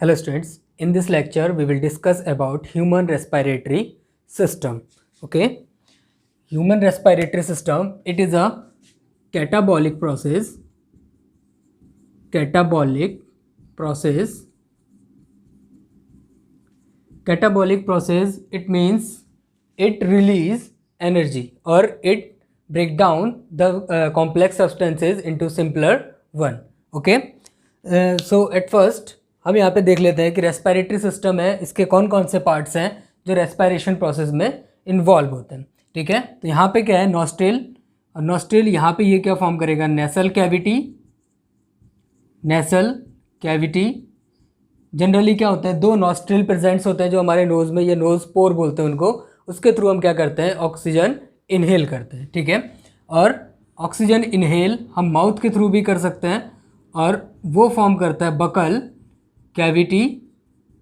Hello students, in this lecture we will discuss about human respiratory system. Okay, human respiratory system, it is a catabolic process. Catabolic process, it means it release energy or it break down the complex substances into simpler one. Okay, so at first हम यहाँ पे देख लेते हैं कि respiratory system है, इसके कौन कौन से पार्ट्स हैं जो रेस्पिरेशन प्रोसेस में इन्वॉल्व होते हैं. ठीक है, तो यहाँ पे क्या है, नॉस्ट्रिल. और नॉस्ट्रिल यहाँ पे ये क्या फॉर्म करेगा, नेसल कैविटी. जनरली क्या होता है, दो नॉस्ट्रिल प्रेजेंट्स होते हैं जो हमारे नोज़ में, ये नोज़ पोर बोलते हैं उनको. उसके थ्रू हम क्या करते हैं, ऑक्सीजन इनहेल करते हैं. ठीक है, और ऑक्सीजन इनहेल हम माउथ के थ्रू भी कर सकते हैं और वो फॉर्म करता है बकल कैविटी.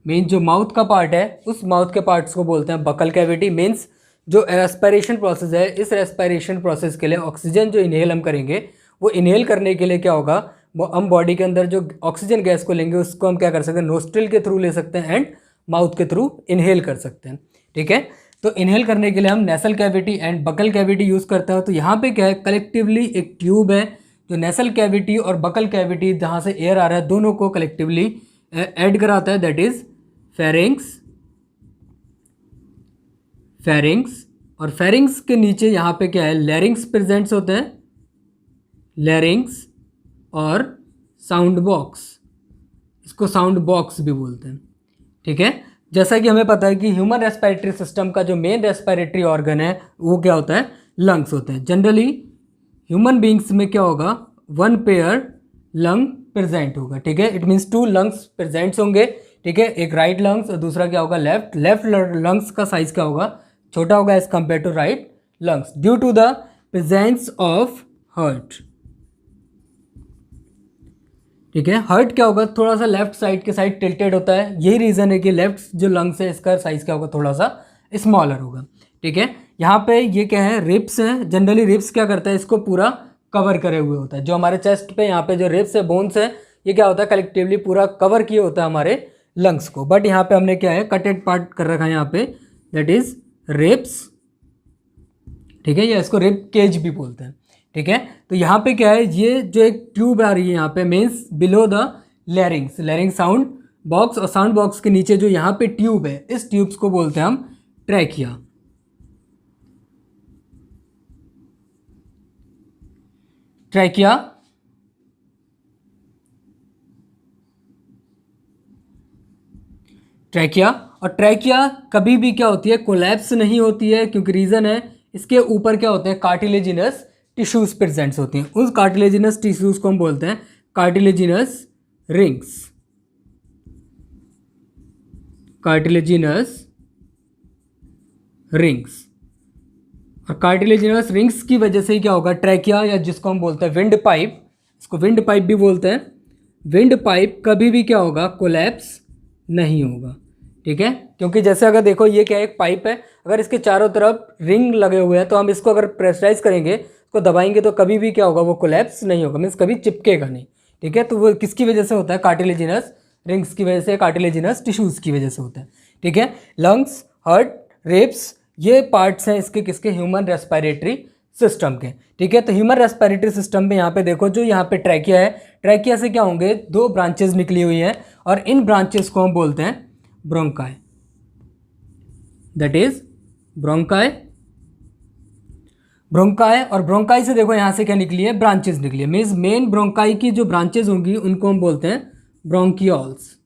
मीन्स जो माउथ का पार्ट है उस माउथ के पार्ट्स को बोलते हैं बकल कैविटी. मीन्स जो रेस्पिरेशन प्रोसेस है, इस रेस्पिरेशन प्रोसेस के लिए ऑक्सीजन जो इनहेल हम करेंगे, वो इनहेल करने के लिए क्या होगा, वो हम बॉडी के अंदर जो ऑक्सीजन गैस को लेंगे उसको हम क्या कर सकते हैं, नोस्ट्रिल के थ्रू ले सकते हैं एंड माउथ के थ्रू इनहेल कर सकते हैं. ठीक है, तो इनहेल करने के लिए हम nasal cavity and buccal cavity use करते हैं. तो यहाँ पे क्या है, कलेक्टिवली एक ट्यूब है जो नेसल कैविटी और बकल कैविटी जहाँ से एयर आ रहा है दोनों को कलेक्टिवली ऐड कराता है, दैट इज फेरिंग्स. और फेरिंग्स के नीचे यहाँ पे क्या है, लैरिंग्स प्रेजेंट्स होते हैं, लैरिंग्स और साउंड बॉक्स, इसको साउंड बॉक्स भी बोलते हैं. ठीक है, जैसा कि हमें पता है कि ह्यूमन रेस्पिरेटरी सिस्टम का जो मेन रेस्पिरेटरी ऑर्गन है वो क्या होता है, लंग्स होते हैं. जनरली ह्यूमन बींग्स में क्या होगा, वन पेयर लंग प्रेजेंट होगा. ठीक है, it means two lungs presents होंगे. ठीक है, एक राइट लंग्स और दूसरा क्या होगा, लेफ्ट लंग्स का साइज क्या होगा, छोटा होगा as compare to right lungs, due to the presence of heart. ठीक है, हार्ट क्या होगा, थोड़ा सा लेफ्ट साइड के साइड टिल्टेड होता है. यही रीज़न है कि लेफ्ट जो लंग्स है इसका साइज क्या होगा, थोड़ा सा स्मॉलर होगा. ठीक है, यहाँ पे ये क्या है, रिब्स है. जनरली रिब्स क्या करता है, इसको पूरा कवर करे हुए होता है. जो हमारे चेस्ट पे यहाँ पे जो रिब्स है, बोन्स है, ये क्या होता है, कलेक्टिवली पूरा कवर किए होता है हमारे लंग्स को. बट यहाँ पे हमने क्या है, कटेड पार्ट कर रखा है यहाँ पे, दैट इज रिब्स. ठीक है, या इसको रिब केज भी बोलते हैं. ठीक है, तो यहाँ पे क्या है, ये जो एक ट्यूब आ रही है यहाँ पे, means below the larynx sound box, और साउंड बॉक्स के नीचे जो यहाँ पे ट्यूब है, इस ट्यूब्स को बोलते हैं हम ट्रैकिया. ट्रैकिया और ट्रैकिया कभी भी क्या होती है, कोलैप्स नहीं होती है, क्योंकि रीज़न है इसके ऊपर क्या होते हैं, कार्टिलेजिनस टिश्यूज प्रेजेंट्स होती हैं. उस कार्टिलेजिनस टिश्यूज को हम बोलते हैं कार्टिलेजिनस रिंग्स. और कार्टिलेजिनस रिंग्स की वजह से ही क्या होगा, ट्रैकिया, या जिसको हम बोलते हैं विंड पाइप, इसको विंड पाइप भी बोलते हैं, विंड पाइप कभी भी क्या होगा, कोलैप्स नहीं होगा. ठीक है, क्योंकि जैसे अगर देखो ये क्या है, एक पाइप है, अगर इसके चारों तरफ रिंग लगे हुए हैं तो हम इसको अगर प्रेशराइज करेंगे, इसको दबाएंगे तो कभी भी क्या होगा, वो कोलैप्स नहीं होगा, मीन्स कभी चिपकेगा नहीं. ठीक है, तो वो किसकी वजह से होता है, कार्टिलेजिनस रिंग्स की वजह से, कार्टिलेजिनस टिश्यूज़ की वजह से होता है. ठीक है, लंग्स, हार्ट, रिब्स, ये पार्ट्स हैं इसके किसके, ह्यूमन रेस्पिरेटरी सिस्टम के. ठीक है, तो ह्यूमन रेस्पिरेटरी सिस्टम में यहाँ पे देखो, जो यहाँ पे ट्रैकिया है, ट्रैकिया से क्या होंगे, दो ब्रांचेस निकली हुई हैं और इन ब्रांचेस को हम बोलते हैं ब्रोंकाई. That is bronchi. और ब्रोंकाई से देखो यहाँ से क्या निकली है, ब्रांचेस निकली है. मीन्स मेन ब्रोंकाई की जो ब्रांचेस होंगी उनको हम बोलते हैं ब्रोंकियोल्स.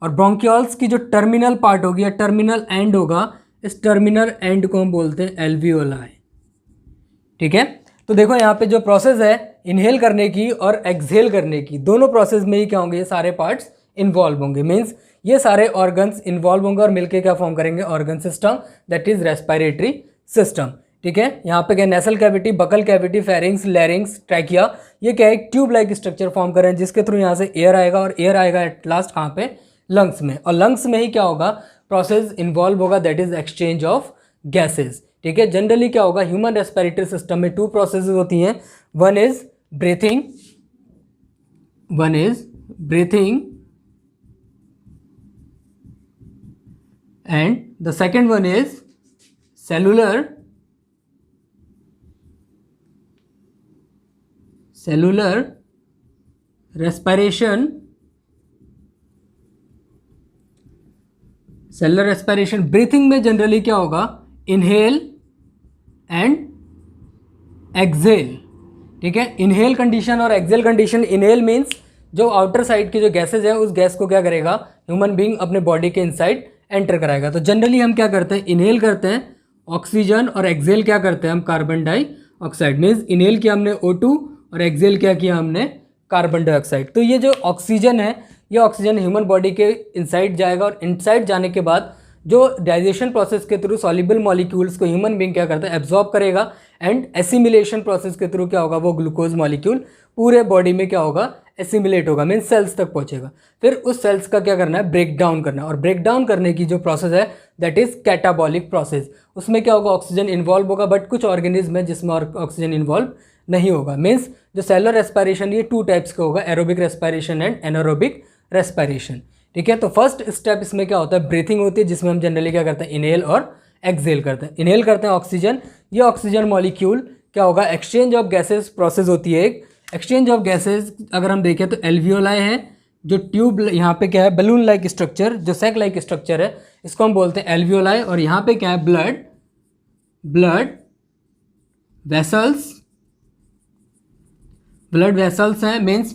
और ब्रोंकियोल्स की जो टर्मिनल पार्ट होगी या टर्मिनल एंड होगा, इस टर्मिनल एंड को हम बोलते हैं एल्वियोलाई. ठीक है, तो देखो यहाँ पे जो प्रोसेस है इनहेल करने की और एक्सहेल करने की, दोनों प्रोसेस में ही क्या होंगे, ये सारे पार्ट्स इन्वॉल्व होंगे. मीन्स ये सारे ऑर्गन्स इन्वॉल्व होंगे और मिलके क्या फॉर्म करेंगे, organ system, that is respiratory system. ठीक है, यहाँ पे क्या, nasal cavity, buccal cavity, pharynx, लैरिंग्स, trachea, ये क्या है, ट्यूब लाइक स्ट्रक्चर फॉर्म कर रहे हैं जिसके थ्रू यहाँ से एयर आएगा और एयर आएगा एट लास्ट कहाँ पे, लंग्स में. और लंग्स में ही क्या होगा, प्रोसेस इन्वॉल्व होगा, that is exchange of gases. ठीक है, जनरली क्या होगा, ह्यूमन रेस्पिरेटरी सिस्टम में टू प्रोसेस होती हैं. One is breathing one is breathing and the second one is cellular respiration. Cellular respiration. Breathing में जनरली क्या होगा, इनहेल एंड एक्सेल. ठीक है, इनहेल कंडीशन और एक्सेल कंडीशन. इनहेल मीन्स जो आउटर साइड की जो गैसेज है उस गैस को क्या करेगा ह्यूमन बीइंग अपने बॉडी के इनसाइड एंटर कराएगा. तो जनरली हम क्या करते हैं, इनहेल करते हैं ऑक्सीजन और एक्सेल क्या करते हैं हम कार्बन डाइऑक्साइड. मीन्स इनहेल किया हमने O2 और एक्सेल क्या किया हमने कार्बन डाइऑक्साइड. तो ये जो ऑक्सीजन है ये ऑक्सीजन ह्यूमन बॉडी के इनसाइड जाएगा और इनसाइड जाने के बाद जो डाइजेशन प्रोसेस के थ्रू सॉल्युबल मॉलिक्यूल्स को ह्यूमन बीइंग क्या करता है एब्जॉर्ब करेगा एंड एसिमिलेशन प्रोसेस के थ्रू क्या होगा वो ग्लूकोज मॉलिक्यूल पूरे बॉडी में क्या होगा एसिमिलेट होगा, मीन्स सेल्स तक पहुंचेगा. फिर उस सेल्स का क्या करना है ब्रेक डाउन करना है और ब्रेक डाउन करने की जो प्रोसेस है दैट इज कैटाबॉलिक प्रोसेस. उसमें क्या होगा ऑक्सीजन इन्वॉल्व होगा बट कुछ ऑर्गेनिज्म है जिसमें ऑक्सीजन इन्वॉल्व नहीं होगा. मीन्स जो सेलुलर रेस्पिरेशन ये 2 टाइप्स का होगा, aerobic respiration and anaerobic respiration. ठीक है, तो फर्स्ट स्टेप इसमें क्या होता है ब्रीथिंग होती है जिसमें हम जनरली क्या करते हैं इनहेल और एक्सेल करते हैं. इनहेल करते हैं ऑक्सीजन, ये ऑक्सीजन मॉलिक्यूल क्या होगा एक्सचेंज ऑफ गैसेस प्रोसेस होती है. एक एक्सचेंज ऑफ गैसेस अगर हम देखें तो एल्वियोलाई है जो ट्यूब यहाँ पे क्या है बलून लाइक स्ट्रक्चर जो सैक लाइक स्ट्रक्चर है इसको हम बोलते हैं एल्वियोलाई. और यहाँ पे क्या है ब्लड वेसल्स हैं, मीन्स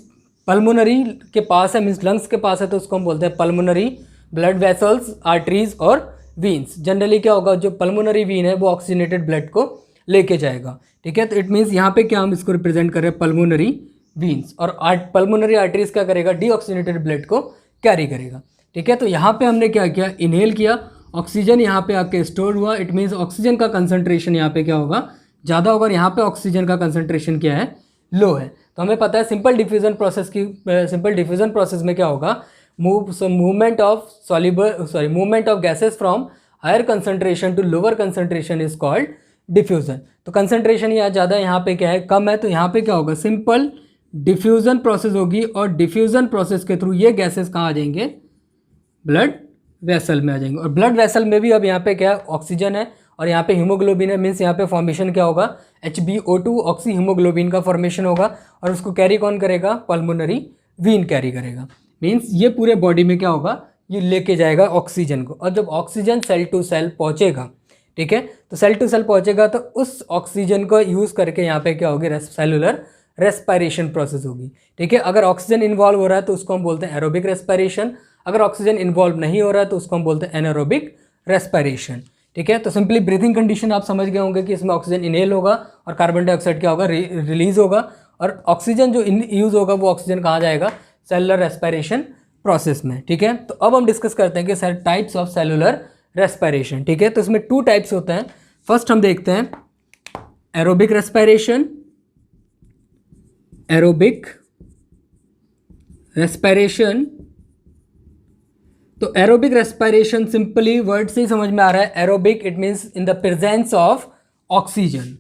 पल्मोनरी के पास है, मीन्स लंग्स के पास है तो उसको हम बोलते हैं पल्मोनरी ब्लड वेसल्स, आर्टरीज और वीन्स. जनरली क्या होगा जो पल्मोनरी वीन है वो ऑक्सीजनेटेड ब्लड को लेके जाएगा. ठीक है, तो इट मीन्स यहाँ पे क्या हम इसको रिप्रेजेंट कर रहे हैं पल्मोनरी वीन्स और पल्मोनरी आर्टरीज क्या करेगा डीऑक्सीजनेटेड ब्लड को कैरी करेगा. ठीक है, तो यहाँ पे हमने क्या किया इनहेल किया, ऑक्सीजन यहाँ पे आके स्टोर हुआ. इट मीन्स ऑक्सीजन का कंसंट्रेशन यहाँ पे क्या होगा ज़्यादा होगा और यहाँ पे ऑक्सीजन का कंसंट्रेशन क्या है लो है. तो हमें पता है सिंपल डिफ्यूजन प्रोसेस में क्या होगा movement of gases from higher concentration to lower concentration is called diffusion. तो कंसंट्रेशन यहाँ ज़्यादा है यहाँ पे क्या है कम है, तो यहाँ पे क्या होगा सिंपल डिफ्यूजन प्रोसेस होगी और डिफ्यूजन प्रोसेस के थ्रू ये गैसेस कहाँ आ जाएंगे ब्लड वेसल में आ जाएंगे. और ब्लड वेसल में भी अब यहाँ पे क्या है ऑक्सीजन है और यहाँ पे हीमोग्लोबिन है, मीन्स यहाँ पे फॉर्मेशन क्या होगा HbO2 ऑक्सी हीमोग्लोबिन का फॉर्मेशन होगा और उसको कैरी कौन करेगा पल्मोनरी वीन कैरी करेगा. मीन्स ये पूरे बॉडी में क्या होगा ये लेके जाएगा ऑक्सीजन को. और जब ऑक्सीजन सेल टू सेल पहुँचेगा, ठीक है, तो सेल टू सेल पहुँचेगा तो उस ऑक्सीजन को यूज़ करके यहाँ पे क्या होगी सेलुलर रेस्पिरेशन प्रोसेस होगी. ठीक है, अगर ऑक्सीजन इन्वॉल्व हो रहा है तो उसको हम बोलते हैं एरोबिक रेस्पिरेशन, अगर ऑक्सीजन इन्वॉल्व नहीं हो रहा है तो उसको हम बोलते हैं एनारोबिक रेस्पिरेशन. ठीक है, तो सिंपली ब्रीथिंग कंडीशन आप समझ गए होंगे कि इसमें ऑक्सीजन इनहेल होगा और कार्बन डाइऑक्साइड क्या होगा रिलीज होगा और ऑक्सीजन जो यूज़ होगा वो ऑक्सीजन कहाँ जाएगा सेलुलर रेस्पिरेशन प्रोसेस में. ठीक है, तो अब हम डिस्कस करते हैं कि sir types of cellular respiration. ठीक है, तो इसमें 2 टाइप्स होते हैं. फर्स्ट हम देखते हैं एरोबिक रेस्पिरेशन. तो एरोबिक रेस्पिरेशन सिंपली वर्ड से ही समझ में आ रहा है. Aerobic it means in the presence of oxygen,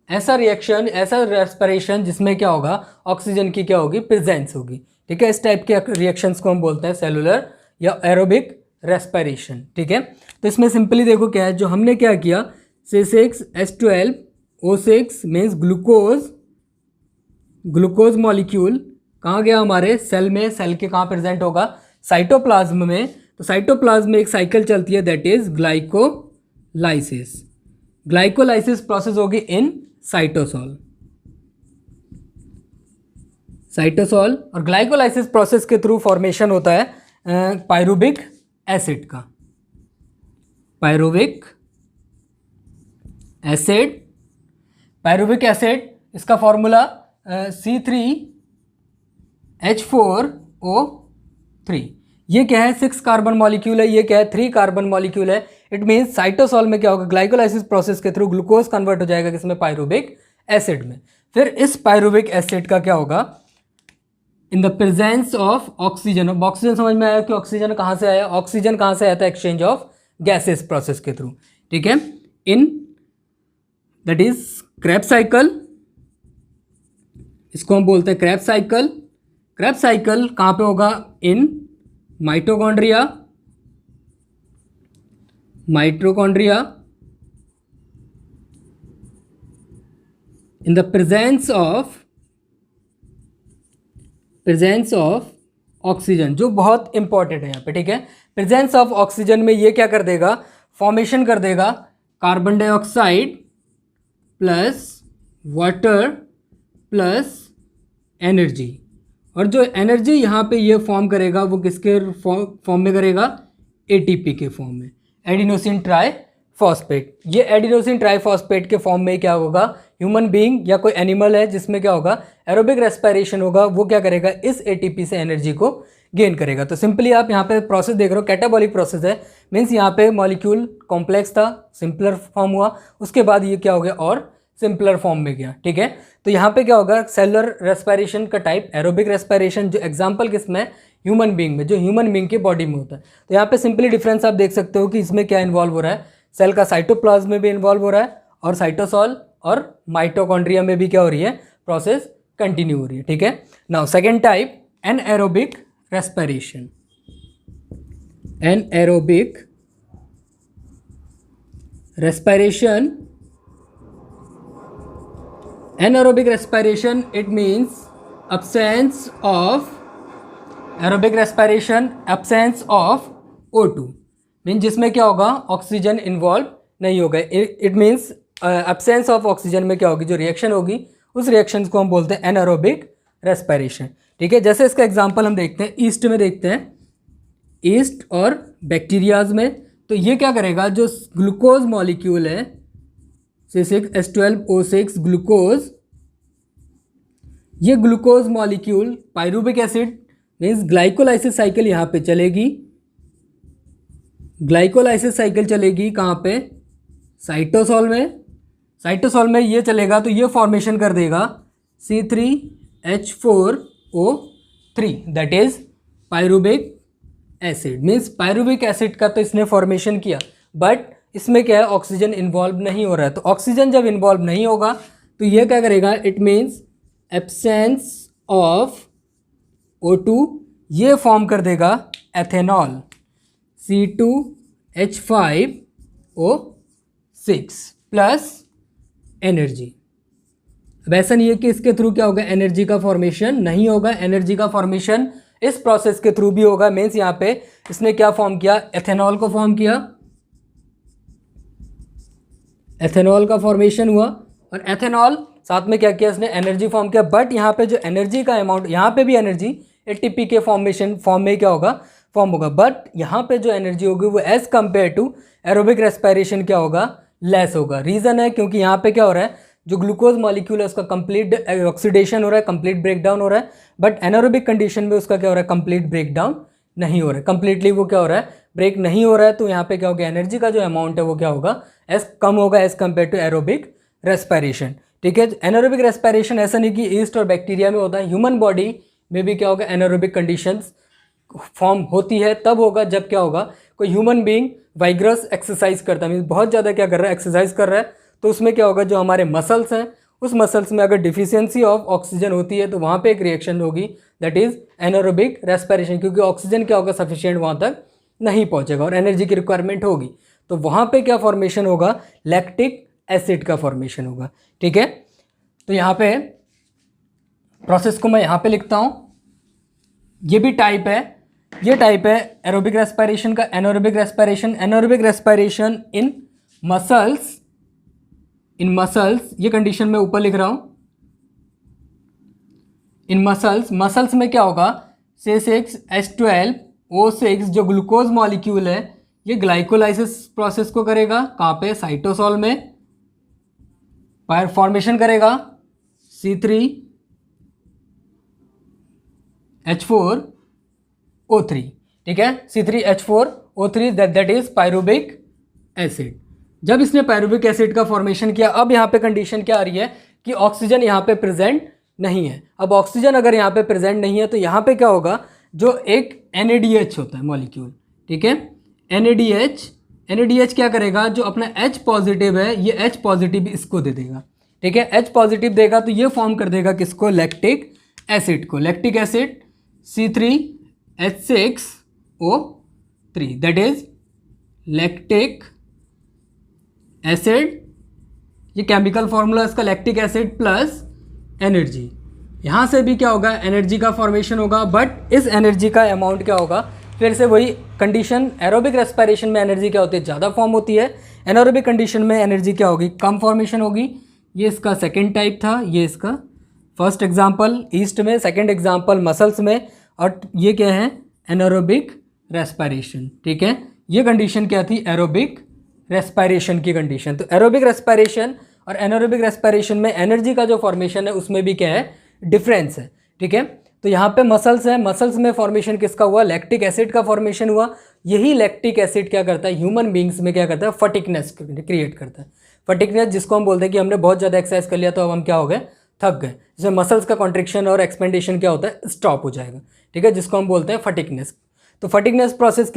ऐसा रिएक्शन ऐसा रेस्पिरेशन जिसमें क्या होगा ऑक्सीजन की क्या होगी प्रेजेंस होगी. ठीक है, इस टाइप के रिएक्शंस को हम बोलते हैं सेलुलर या एरोबिक रेस्पिरेशन. ठीक है, तो इसमें सिंपली देखो क्या है जो हमने क्या किया C6H12O6 मीन्स ग्लूकोज मॉलिक्यूल कहाँ गया हमारे सेल में. सेल के कहाँ प्रेजेंट होगा साइटोप्लाज्म में. तो साइटोप्लाज्म में एक साइकिल चलती है दैट इज ग्लाइकोलाइसिस प्रोसेस होगी इन साइटोसॉल. और ग्लाइकोलाइसिस प्रोसेस के थ्रू फॉर्मेशन होता है पायरुविक एसिड का. पायरुविक एसिड इसका फॉर्मूला C3H4O3. ये क्या है 6 कार्बन मॉलिक्यूल है, ये क्या है 3 कार्बन मॉलिक्यूल है. इट मीन्स साइटोसॉल में क्या होगा ग्लाइकोलाइसिस प्रोसेस के थ्रू ग्लूकोज कन्वर्ट हो जाएगा किसमें पायरुविक एसिड में. फिर इस पायरुविक एसिड का क्या होगा in the presence of oxygen. अब ऑक्सीजन समझ में आया कि ऑक्सीजन कहाँ से आया, ऑक्सीजन कहाँ से आया था एक्सचेंज ऑफ गैसेस प्रोसेस के थ्रू. ठीक है, in that is Krebs cycle, इसको हम बोलते हैं क्रेब्स साइकिल। क्रेब्स साइकिल कहाँ पे होगा? In mitochondria, mitochondria in the presence of oxygen, जो बहुत इंपॉर्टेंट है यहाँ पे, ठीक है। प्रेजेंस ऑफ ऑक्सीजन में ये क्या कर देगा? फॉर्मेशन कर देगा carbon dioxide plus water plus energy, और जो एनर्जी यहाँ पे ये फॉर्म करेगा वो किसके फॉर्म में करेगा? एटीपी के फॉर्म में, एडिनोसिन ट्राइफॉस्फेट। ये एडिनोसिन ट्राइफॉस्फेट के फॉर्म में क्या होगा? ह्यूमन बीइंग या कोई एनिमल है जिसमें क्या होगा? एरोबिक रेस्पिरेशन होगा, वो क्या करेगा? इस एटीपी से एनर्जी को गेन करेगा। तो सिंपली आप यहाँ पे प्रोसेस देख रहे हो, कैटाबॉलिक प्रोसेस है, मीन्स यहाँ पे मॉलिक्यूल कॉम्प्लेक्स था, सिंपलर फॉर्म हुआ, उसके बाद ये क्या हो गया? और सिंपलर फॉर्म में गया, ठीक है। तो यहाँ पे क्या होगा? सेलुलर रेस्पिरेशन का टाइप एरोबिक रेस्पिरेशन, जो एग्जाम्पल किसमें? ह्यूमन बीइंग में, जो ह्यूमन बीइंग के बॉडी में होता है। तो यहाँ पे सिंपली डिफरेंस आप देख सकते हो कि इसमें क्या इन्वॉल्व हो रहा है? सेल का साइटोप्लाज्म में भी इन्वॉल्व हो रहा है, और साइटोसॉल और माइटोकॉन्ड्रिया में भी क्या हो रही है? प्रोसेस कंटिन्यू हो रही है, ठीक है। Now second type, anaerobic respiration. Anaerobic respiration, anaerobic respiration, it means absence of aerobic respiration, absence of O2, mean जिसमें क्या होगा? ऑक्सीजन इन्वॉल्व नहीं होगा। It means absence of oxygen में क्या होगी? जो रिएक्शन होगी उस रिएक्शन को हम बोलते हैं एनारोबिक रेस्पिरेशन, ठीक है। जैसे इसका एग्जांपल हम देखते हैं, ईस्ट में देखते हैं, ईस्ट और बैक्टीरियाज में। तो ये क्या करेगा? जो ग्लूकोज मॉलिक्यूल है C6H12O6 ग्लूकोज, ये glucose molecule pyruvic acid means glycolysis cycle यहाँ पे चलेगी, ग्लाइकोलाइसिस साइकिल चलेगी कहाँ पे? साइटोसॉल में। साइटोसॉल में ये चलेगा तो ये फॉर्मेशन कर देगा C3H4O3, that is pyruvic acid. Means pyruvic acid का तो इसने फॉर्मेशन किया, बट इसमें क्या है? ऑक्सीजन इन्वॉल्व नहीं हो रहा है। तो ऑक्सीजन जब इन्वॉल्व नहीं होगा तो ये क्या करेगा? It means absence of O2, ये फॉर्म कर देगा एथेनॉल C2H5O6 प्लस एनर्जी। अब ऐसा नहीं है कि इसके थ्रू क्या होगा? एनर्जी का फॉर्मेशन नहीं होगा, एनर्जी का फॉर्मेशन इस प्रोसेस के थ्रू भी होगा। मीन्स यहाँ पे इसने क्या फॉर्म किया? एथेनॉल को फॉर्म किया, एथेनॉल का फॉर्मेशन हुआ, और एथेनॉल साथ में क्या किया? इसने एनर्जी फॉर्म किया। बट यहाँ पे जो एनर्जी का अमाउंट, यहाँ पे भी एनर्जी एटीपी के फॉर्म में क्या होगा? फॉर्म होगा, बट यहाँ पे जो एनर्जी होगी वो as compare to aerobic respiration क्या होगा? लेस होगा। रीज़न है क्योंकि यहाँ पे क्या हो रहा है? जो ग्लूकोज मॉलिक्यूल है उसका कंप्लीट ऑक्सीडेशन हो रहा है, कंप्लीट ब्रेकडाउन हो रहा है, बट एनारोबिक कंडीशन में उसका क्या हो रहा है? कंप्लीट ब्रेकडाउन नहीं हो रहा है, कंप्लीटली वो क्या हो रहा है? ब्रेक नहीं हो रहा है। तो यहाँ पे क्या होगा? एनर्जी का जो अमाउंट है वो क्या होगा? कम होगा as compare to aerobic respiration, ठीक है। एनारोबिक रेस्पिरेशन ऐसा नहीं कि ईस्ट और बैक्टीरिया में होता है, ह्यूमन बॉडी में भी क्या होगा? एनारोबिक कंडीशंस फॉर्म होती है तब होगा जब क्या होगा? कोई ह्यूमन बीइंग वाइग्रस एक्सरसाइज करता है, मीन्स बहुत ज़्यादा क्या कर रहा है? एक्सरसाइज कर रहा है। तो उसमें क्या होगा? जो हमारे मसल्स हैं उस मसल्स में अगर डिफिशियंसी ऑफ ऑक्सीजन होती है तो वहाँ पे एक रिएक्शन होगी, दैट इज एनारोबिक रेस्पिरेशन, क्योंकि ऑक्सीजन क्या होगा? सफिशिएंट वहाँ तक नहीं पहुँचेगा और एनर्जी की रिक्वायरमेंट होगी। तो वहाँ पे क्या फॉर्मेशन होगा? लैक्टिक एसिड का फॉर्मेशन होगा, ठीक है। तो यहाँ पे प्रोसेस को मैं यहाँ पे लिखता हूँ, ये भी टाइप है, ये टाइप है एरोबिक रेस्पिरेशन का, anaerobic respiration. Anaerobic respiration in muscles, in muscles, ये कंडीशन मैं ऊपर लिख रहा हूँ, इन मसल्स। मसल्स में क्या होगा? C6H12O6 जो ग्लूकोज मॉलिक्यूल है ये ग्लाइकोलाइसिस प्रोसेस को करेगा कहाँ पे? साइटोसॉल में। फॉर्मेशन करेगा C3H4O3, ठीक है, C3H4O3 that is pyruvic acid. जब इसने पाइरूविक एसिड का फॉर्मेशन किया, अब यहाँ पे कंडीशन क्या आ रही है कि ऑक्सीजन यहाँ पे प्रेजेंट नहीं है। अब ऑक्सीजन अगर यहाँ पे प्रेजेंट नहीं है तो यहाँ पे क्या होगा? जो एक NADH होता है मॉलिक्यूल, ठीक है, NADH NADH क्या करेगा, जो अपना H पॉजिटिव है ये H पॉजिटिव इसको दे देगा, ठीक है। H पॉजिटिव देगा तो ये फॉर्म कर देगा किसको, लैक्टिक एसिड को। Lactic acid C3H6O3 that is lactic acid. ये केमिकल फॉर्मूला इसका लैक्टिक एसिड प्लस एनर्जी। यहाँ से भी क्या होगा, एनर्जी का फॉर्मेशन होगा, बट इस एनर्जी का अमाउंट क्या होगा, फिर से वही कंडीशन। एरोबिक रेस्पिरेशन में एनर्जी क्या होती है, ज़्यादा फॉर्म होती है। एनारोबिक कंडीशन में एनर्जी क्या होगी, कम फॉर्मेशन होगी। ये इसका सेकेंड टाइप था, ये इसका फर्स्ट एग्जाम्पल ईस्ट में, सेकेंड एग्जाम्पल मसल्स में, और ये क्या है, एनारोबिक रेस्पिरेशन, ठीक है। ये कंडीशन क्या थी, एरोबिक रेस्पिरेशन की कंडीशन। तो एरोबिक रेस्पिरेशन और एनारोबिक रेस्पिरेशन में एनर्जी का जो फॉर्मेशन है उसमें भी क्या है, डिफरेंस है, ठीक है। तो यहाँ पे मसल्स है, मसल्स में फॉर्मेशन किसका हुआ, लैक्टिक एसिड का फॉर्मेशन हुआ। यही लैक्टिक एसिड क्या करता है, ह्यूमन बींग्स में क्या करता है, फटिकनेस क्रिएट करता है। फटिकनेस जिसको हम बोलते हैं कि हमने बहुत ज़्यादा एक्सरसाइज कर लिया तो अब हम क्या हो गए, थक गए। जिसमें मसल्स का कॉन्ट्रिक्शन और एक्सपेंडेशन क्या होता है, स्टॉप हो जाएगा, ठीक है, जिसको हम बोलते हैं फटिकनेस। तो फटिकनेस फटिकनेस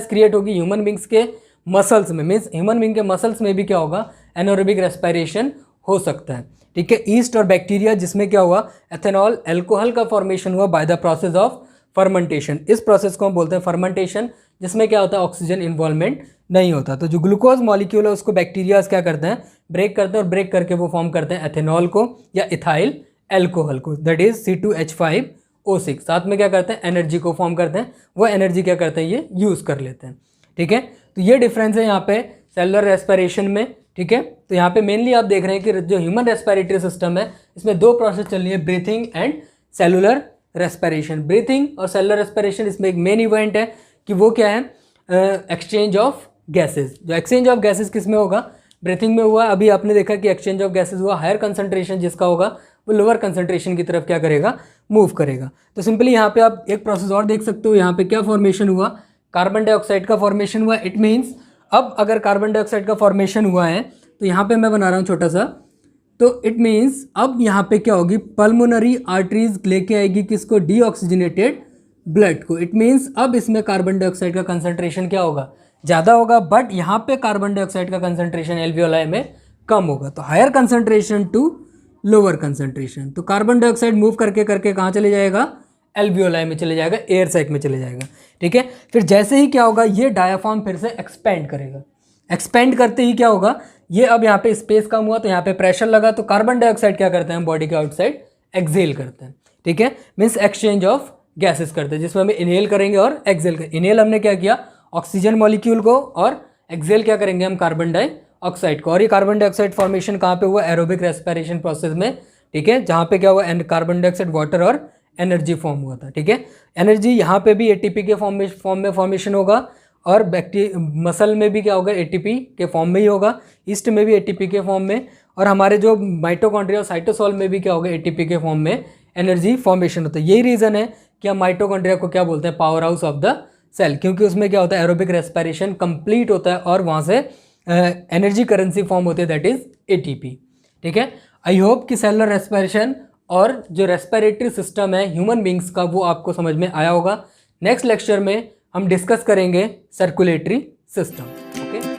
क्रिएट होगी ह्यूमन बींग्स के मसल्स में, मीन्स ह्यूमन बींग के मसल्स में भी क्या होगा, एनारोबिक रेस्पिरेशन हो सकता है, ठीक है। ईस्ट और बैक्टीरिया जिसमें क्या हुआ, एथेनॉल अल्कोहल का फॉर्मेशन हुआ by the process of fermentation. इस प्रोसेस को हम बोलते हैं फर्मेंटेशन, जिसमें क्या होता है, ऑक्सीजन इन्वॉल्वमेंट नहीं होता। तो जो ग्लूकोज मॉलिक्यूल है उसको बैक्टीरियाज क्या करते हैं, ब्रेक करते हैं, और ब्रेक करके वो फॉर्म करते हैं एथेनॉल को या इथाइल अल्कोहल को, दैट इज C2H5O6। साथ में क्या करते हैं, एनर्जी को फॉर्म करते हैं, वो एनर्जी क्या करते हैं, ये यूज़ कर लेते हैं, ठीक है। तो ये डिफरेंस है यहाँ पे सेलुलर रेस्पिरेशन में, ठीक है। तो यहाँ पे मेनली आप देख रहे हैं कि जो ह्यूमन रेस्पिरेटरी सिस्टम है इसमें दो प्रोसेस चल रही है, breathing and cellular respiration. Breathing और सेलुलर रेस्पिरेशन इसमें एक मेन इवेंट है कि वो क्या है, एक्सचेंज ऑफ गैसेज। जो एक्सचेंज ऑफ गैसेज किस में होगा, ब्रीथिंग में हुआ। अभी आपने देखा कि एक्सचेंज ऑफ गैसेज हुआ, हायर कंसंट्रेशन जिसका होगा वो लोअर कंसंट्रेशन की तरफ क्या करेगा, मूव करेगा। तो सिंपली यहाँ पे आप एक प्रोसेस और देख सकते हो, यहाँ पे क्या फॉर्मेशन हुआ, कार्बन डाइऑक्साइड का फॉर्मेशन हुआ। इट मीन्स अब अगर कार्बन डाइऑक्साइड का फॉर्मेशन हुआ है तो यहाँ पे मैं बना रहा हूँ छोटा सा, तो इट मीन्स अब यहाँ पे क्या होगी, पल्मोनरी आर्टरीज लेके आएगी किसको, डीऑक्सीजनेटेड ब्लड को। इट मीन्स अब इसमें कार्बन डाइऑक्साइड का कंसंट्रेशन क्या होगा, ज़्यादा होगा, बट यहाँ पे कार्बन डाइऑक्साइड का कंसंट्रेशन एल्वियोलाई में कम होगा। तो higher concentration to lower concentration. तो कार्बन डाइऑक्साइड मूव करके करके कहाँ चले जाएगा, एल्वियोलाई में चले जाएगा, एयर सैक में चले जाएगा, ठीक है। फिर जैसे ही क्या होगा, ये डायाफ्राम फिर से एक्सपेंड करेगा। एक्सपेंड करते ही क्या होगा, ये अब यहाँ पे स्पेस कम हुआ तो यहाँ पे प्रेशर लगा, तो कार्बन डाइऑक्साइड क्या करते हैं, बॉडी के आउटसाइड एक्सेल करते हैं, ठीक है। मीन्स एक्सचेंज ऑफ गैसेस करते हैं, जिसमें हम इनहेल करेंगे और एक्सेल करेंगे। इनहेल हमने क्या किया, ऑक्सीजन मॉलिक्यूल को, और एक्सेल क्या करेंगे हम, कार्बन डाइऑक्साइड को। और ये कार्बन डाइऑक्साइड फॉर्मेशन कहाँ पे हुआ, एरोबिक रेस्पिरेशन प्रोसेस में, ठीक है, जहाँ पे क्या हुआ, कार्बन डाइऑक्साइड वाटर और एनर्जी फॉर्म हुआ था, ठीक है। एनर्जी यहाँ पे भी एटीपी के फॉर्म में फॉर्मेशन होगा, और मसल में भी क्या होगा, एटीपी के फॉर्म में ही होगा, ईस्ट में भी एटीपी के फॉर्म में, और हमारे जो माइटोकॉन्ड्रिया और साइटोसोल में भी क्या होगा, एटीपी के फॉर्म में एनर्जी फॉर्मेशन होता है। यही रीज़न है कि हम माइटोकॉन्ड्रिया को क्या बोलते हैं, power house of the cell, क्योंकि उसमें क्या होता है, एरोबिक रेस्पिरेशन कंप्लीट होता है और वहाँ से एनर्जी करेंसी फॉर्म होती है, दैट इज एटीपी, ठीक है। आई होप कि सेलुलर रेस्पिरेशन और जो रेस्पिरेटरी सिस्टम है ह्यूमन बींग्स का वो आपको समझ में आया होगा। नेक्स्ट लेक्चर में हम डिस्कस करेंगे सर्कुलेटरी सिस्टम, ओके।